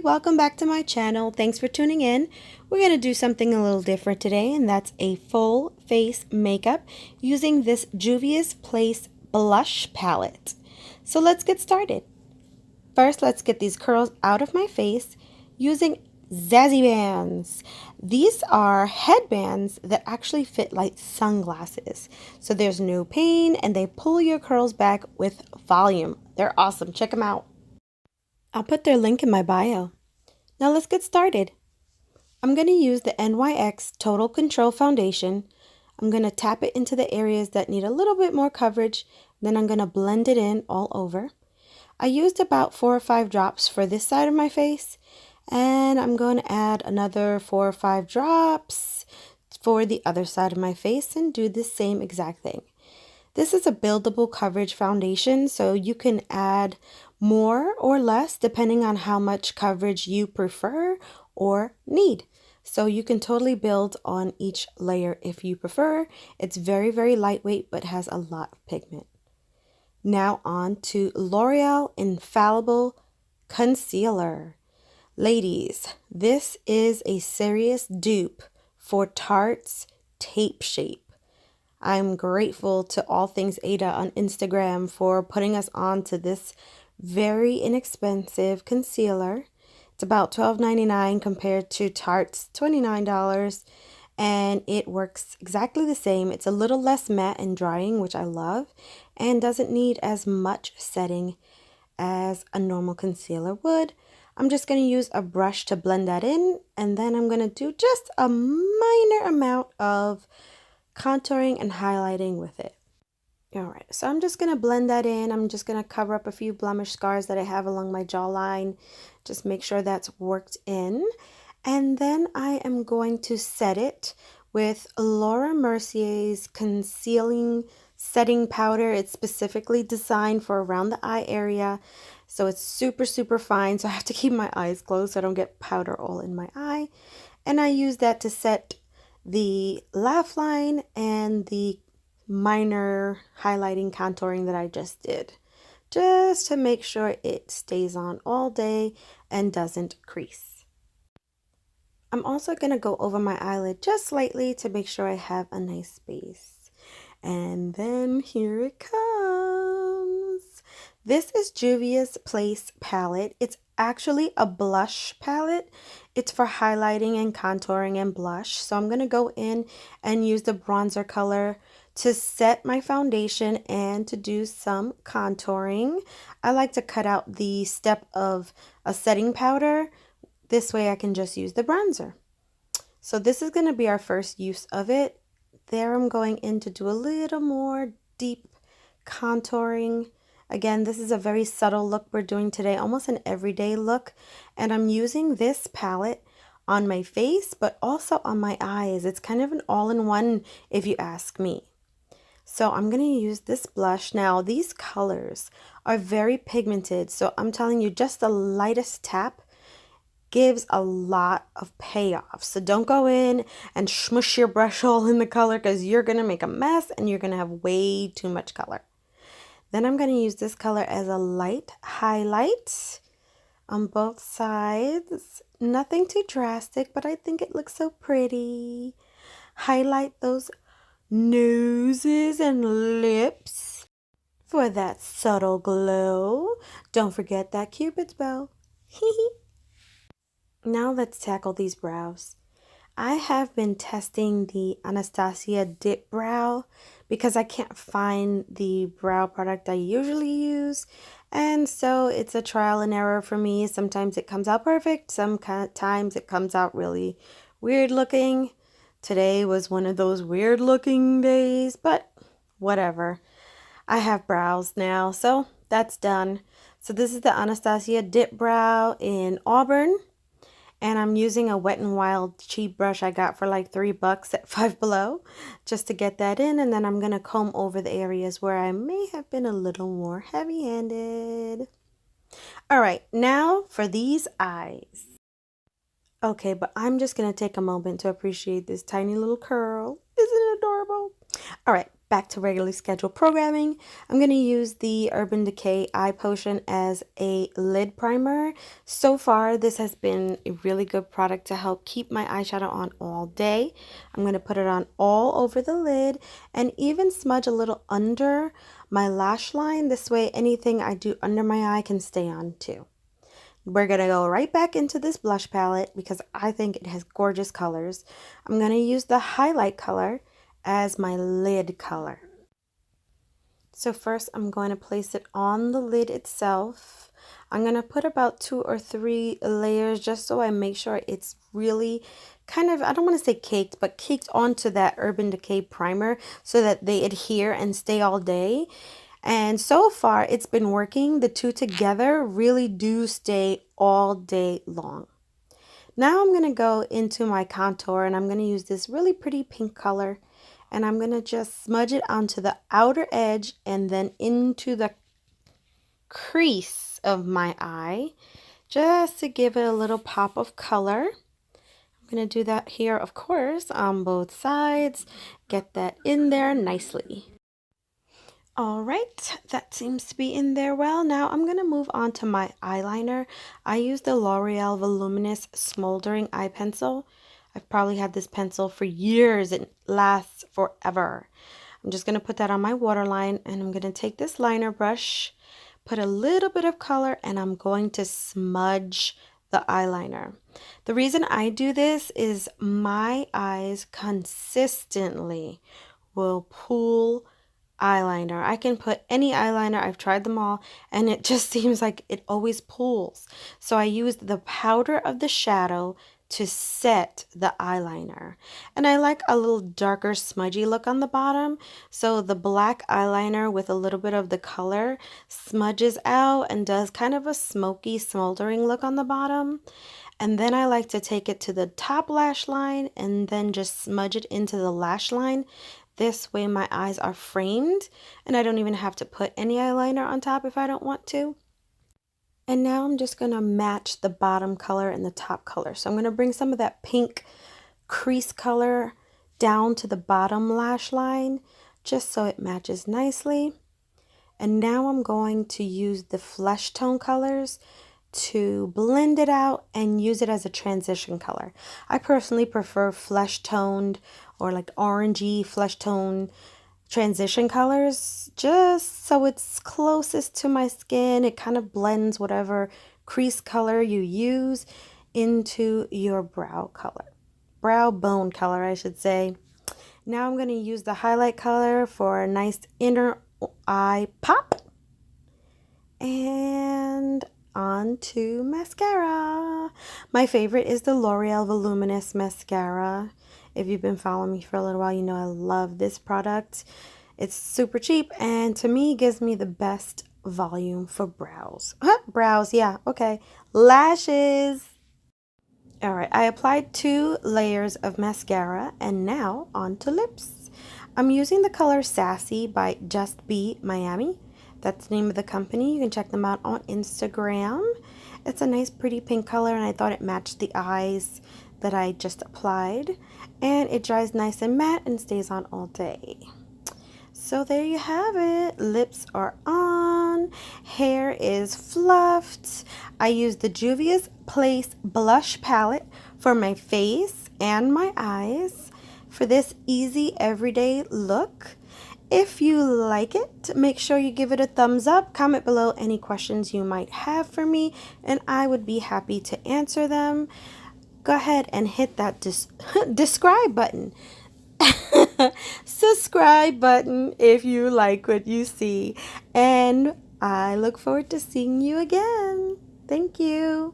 welcome back to my channel. Thanks for tuning in. We're going to do something a little different today, and that's a full face makeup using this Juvia's Place blush palette. So let's get started. First, let's get these curls out of my face using Zazzy bands. These are headbands that actually fit like sunglasses. So there's no pain and they pull your curls back with volume. They're awesome. Check them out. I'll put their link in my bio. Now let's get started. I'm going to use the NYX Total Control Foundation. I'm going to tap it into the areas that need a little bit more coverage. Then I'm going to blend it in all over. I used about 4 or 5 drops for this side of my face. And I'm going to add another 4 or 5 drops for the other side of my face and do the same exact thing. This is a buildable coverage foundation, so you can add more or less depending on how much coverage you prefer or need. So you can totally build on each layer if you prefer. It's very, very lightweight but has a lot of pigment. Now on to Loreal Infallible Concealer. Ladies, this is a serious dupe for Tarte's Tape Shape. I'm grateful to All Things Ada on Instagram for putting us on to this very inexpensive concealer. It's about $12.99 compared to Tarte's $29, and it works exactly the same. It's a little less matte and drying, which I love, and doesn't need as much setting as a normal concealer would. I'm just going to use a brush to blend that in, and then I'm going to do just a minor amount of contouring and highlighting with it. Alright, so I'm just going to blend that in. I'm just going to cover up a few blemish scars that I have along my jawline. Just make sure that's worked in. And then I am going to set it with Laura Mercier's Concealing Setting Powder. It's specifically designed for around the eye area. So it's super, super fine. So I have to keep my eyes closed so I don't get powder all in my eye. And I use that to set the laugh line and the minor highlighting contouring that I just did, just to make sure it stays on all day and doesn't crease. I'm also going to go over my eyelid just slightly to make sure I have a nice space. And then here it comes. This is Juvia's Place palette. It's actually a blush palette. It's for highlighting and contouring and blush. So I'm going to go in and use the bronzer color to set my foundation and to do some contouring. I like to cut out the step of a setting powder. This way I can just use the bronzer. So this is going to be our first use of it. There I'm going in to do a little more deep contouring. Again, this is a very subtle look we're doing today, almost an everyday look. And I'm using this palette on my face, but also on my eyes. It's kind of an all-in-one if you ask me. So I'm going to use this blush. Now, these colors are very pigmented. So I'm telling you, just the lightest tap gives a lot of payoff. So don't go in and smush your brush all in the color because you're going to make a mess and you're going to have way too much color. Then I'm going to use this color as a light highlight on both sides. Nothing too drastic, but I think it looks so pretty. Highlight those noses and lips for that subtle glow. Don't forget that Cupid's bow. Now let's tackle these brows. I have been testing the Anastasia Dipbrow because I can't find the brow product I usually use, and so it's a trial and error for me. Sometimes it comes out perfect, sometimes it comes out really weird looking. Today was one of those weird looking days, but whatever. I have brows now, so that's done. So this is the Anastasia Dipbrow in Auburn. And I'm using a Wet n Wild cheap brush I got for like $3 at Five Below just to get that in. And then I'm going to comb over the areas where I may have been a little more heavy-handed. All right, now for these eyes. Okay, but I'm just going to take a moment to appreciate this tiny little curl. Isn't it adorable? All right, back to regularly scheduled programming. I'm going to use the Urban Decay Eye Potion as a lid primer. So far, this has been a really good product to help keep my eyeshadow on all day. I'm going to put it on all over the lid and even smudge a little under my lash line. This way, anything I do under my eye can stay on too. We're going to go right back into this blush palette because I think it has gorgeous colors. I'm going to use the highlight color as my lid color. So first I'm going to place it on the lid itself. I'm going to put about 2 or 3 layers just so I make sure it's really kind of, I don't want to say caked, but caked onto that Urban Decay primer so that they adhere and stay all day. And so far it's been working. The two together really do stay all day long. Now I'm going to go into my contour and I'm going to use this really pretty pink color. And I'm going to just smudge it onto the outer edge and then into the crease of my eye, just to give it a little pop of color. I'm going to do that here, of course, on both sides. Get that in there nicely. All right, that seems to be in there well. Now I'm going to move on to my eyeliner. I use the Loreal Voluminous Smoldering Eye Pencil. I've probably had this pencil for years. It lasts forever. I'm just going to put that on my waterline and I'm going to take this liner brush, put a little bit of color, and I'm going to smudge the eyeliner. The reason I do this is my eyes consistently will pull eyeliner. I can put any eyeliner, I've tried them all, and it just seems like it always pulls. So I use the powder of the shadow to set the eyeliner. And I like a little darker smudgy look on the bottom. So the black eyeliner with a little bit of the color smudges out and does kind of a smoky, smoldering look on the bottom. And then I like to take it to the top lash line and then just smudge it into the lash line. This way my eyes are framed and I don't even have to put any eyeliner on top if I don't want to. And now I'm just going to match the bottom color and the top color. So I'm going to bring some of that pink crease color down to the bottom lash line just so it matches nicely. And now I'm going to use the flesh tone colors to blend it out and use it as a transition color. I personally prefer flesh toned or like orangey flesh tone transition colors just so it's closest to my skin. It kind of blends whatever crease color you use into your brow color. Brow bone color, I should say. Now I'm going to use the highlight color for a nice inner eye pop. And on to mascara. My favorite is the L'Oreal Voluminous Mascara. If you've been following me for a little while, you know I love this product. It's super cheap and to me gives me the best volume for brows. Brows, yeah, okay. Lashes. All right, I applied 2 layers of mascara and now on to lips. I'm using the color Sassy by Just Be Miami. That's the name of the company. You can check them out on Instagram. It's a nice pretty pink color and I thought it matched the eyes that I just applied. And it dries nice and matte and stays on all day. So there you have it. Lips are on. Hair is fluffed. I used the Juvia's Place Blush Palette for my face and my eyes for this easy everyday look. If you like it, make sure you give it a thumbs up. Comment below any questions you might have for me and I would be happy to answer them. Go ahead and hit that subscribe button. Subscribe button if you like what you see. And I look forward to seeing you again. Thank you.